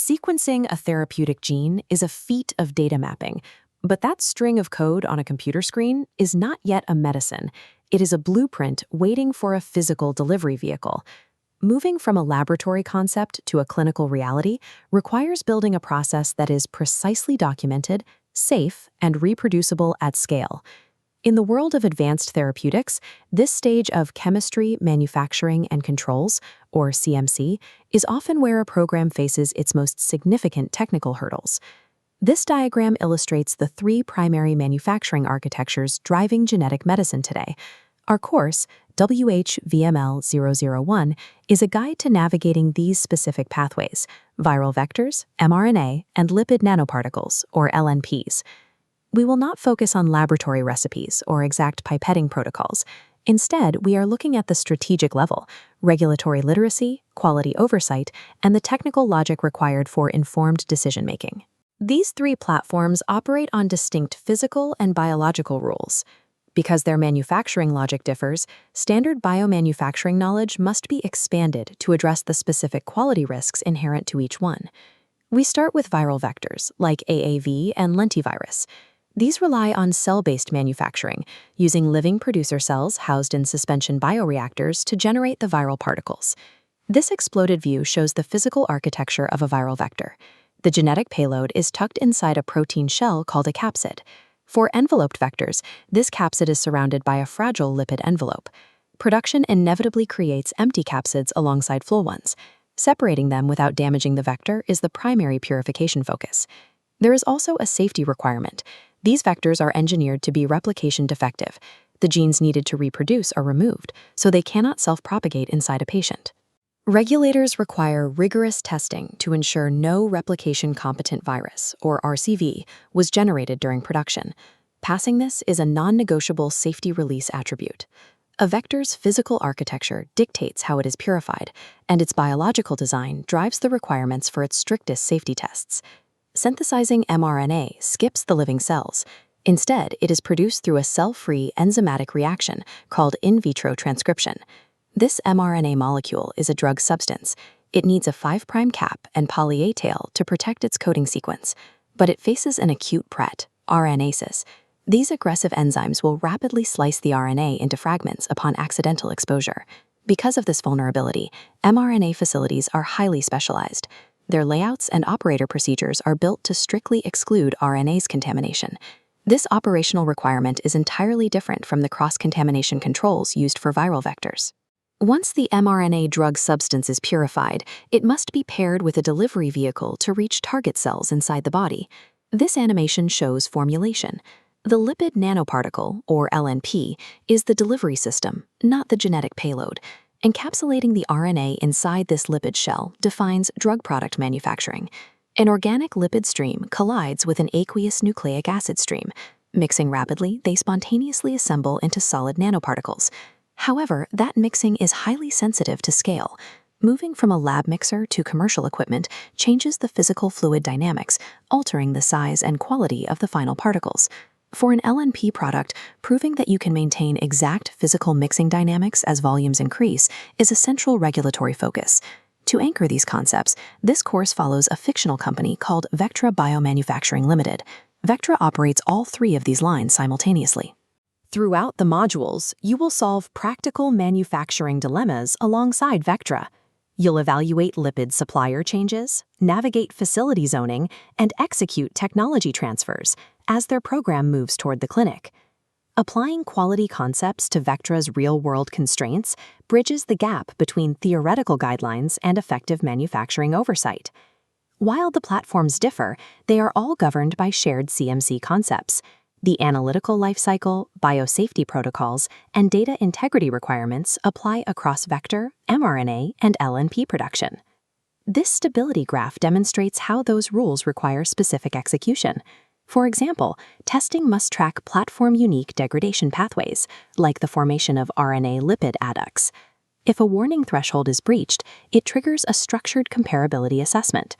Sequencing a therapeutic gene is a feat of data mapping, but that string of code on a computer screen is not yet a medicine. It is a blueprint waiting for a physical delivery vehicle. Moving from a laboratory concept to a clinical reality requires building a process that is precisely documented, safe, and reproducible at scale. In the world of advanced therapeutics, this stage of chemistry, manufacturing, and controls, or CMC, is often where a program faces its most significant technical hurdles. This diagram illustrates the three primary manufacturing architectures driving genetic medicine today. Our course, WH-VML-001, is a guide to navigating these specific pathways: viral vectors, mRNA, and lipid nanoparticles, or LNPs. We will not focus on laboratory recipes or exact pipetting protocols. Instead, we are looking at the strategic level: regulatory literacy, quality oversight, and the technical logic required for informed decision-making. These three platforms operate on distinct physical and biological rules. Because their manufacturing logic differs, standard biomanufacturing knowledge must be expanded to address the specific quality risks inherent to each one. We start with viral vectors, like AAV and lentivirus. These rely on cell-based manufacturing, using living producer cells housed in suspension bioreactors to generate the viral particles. This exploded view shows the physical architecture of a viral vector. The genetic payload is tucked inside a protein shell called a capsid. For enveloped vectors, this capsid is surrounded by a fragile lipid envelope. Production inevitably creates empty capsids alongside full ones. Separating them without damaging the vector is the primary purification focus. There is also a safety requirement. These vectors are engineered to be replication defective. The genes needed to reproduce are removed, so they cannot self-propagate inside a patient. Regulators require rigorous testing to ensure no replication-competent virus, or RCV, was generated during production. Passing this is a non-negotiable safety release attribute. A vector's physical architecture dictates how it is purified, and its biological design drives the requirements for its strictest safety tests. Synthesizing mRNA skips the living cells. Instead, it is produced through a cell-free enzymatic reaction called in vitro transcription. This mRNA molecule is a drug substance. It needs a 5' cap and poly-A tail to protect its coding sequence, but it faces an acute threat: RNases. These aggressive enzymes will rapidly slice the RNA into fragments upon accidental exposure. Because of this vulnerability, mRNA facilities are highly specialized. Their layouts and operator procedures are built to strictly exclude RNase contamination. This operational requirement is entirely different from the cross-contamination controls used for viral vectors. Once the mRNA drug substance is purified, it must be paired with a delivery vehicle to reach target cells inside the body. This animation shows formulation. The lipid nanoparticle, or LNP, is the delivery system, not the genetic payload. Encapsulating the RNA inside this lipid shell defines drug product manufacturing. An organic lipid stream collides with an aqueous nucleic acid stream. Mixing rapidly, they spontaneously assemble into solid nanoparticles. However, that mixing is highly sensitive to scale. Moving from a lab mixer to commercial equipment changes the physical fluid dynamics, altering the size and quality of the final particles. For an LNP product, proving that you can maintain exact physical mixing dynamics as volumes increase is a central regulatory focus. To anchor these concepts, this course follows a fictional company called Vectra Biomanufacturing Limited. Vectra operates all three of these lines simultaneously. Throughout the modules, you will solve practical manufacturing dilemmas alongside Vectra. You'll evaluate lipid supplier changes, navigate facility zoning, and execute technology transfers as their program moves toward the clinic. Applying quality concepts to Vectra's real-world constraints bridges the gap between theoretical guidelines and effective manufacturing oversight. While the platforms differ, they are all governed by shared CMC concepts. The analytical lifecycle, biosafety protocols, and data integrity requirements apply across vector, mRNA, and LNP production. This stability graph demonstrates how those rules require specific execution. For example, testing must track platform-unique degradation pathways, like the formation of RNA lipid adducts. If a warning threshold is breached, it triggers a structured comparability assessment.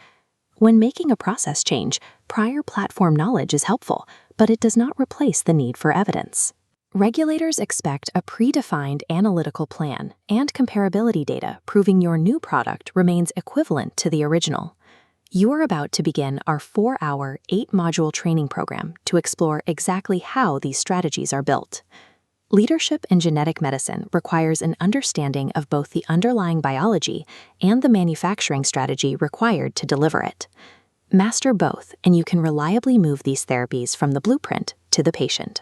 When making a process change, prior platform knowledge is helpful, but it does not replace the need for evidence. Regulators expect a predefined analytical plan and comparability data proving your new product remains equivalent to the original. You are about to begin our 4-hour, 8-module training program to explore exactly how these strategies are built. Leadership in genetic medicine requires an understanding of both the underlying biology and the manufacturing strategy required to deliver it. Master both, and you can reliably move these therapies from the blueprint to the patient.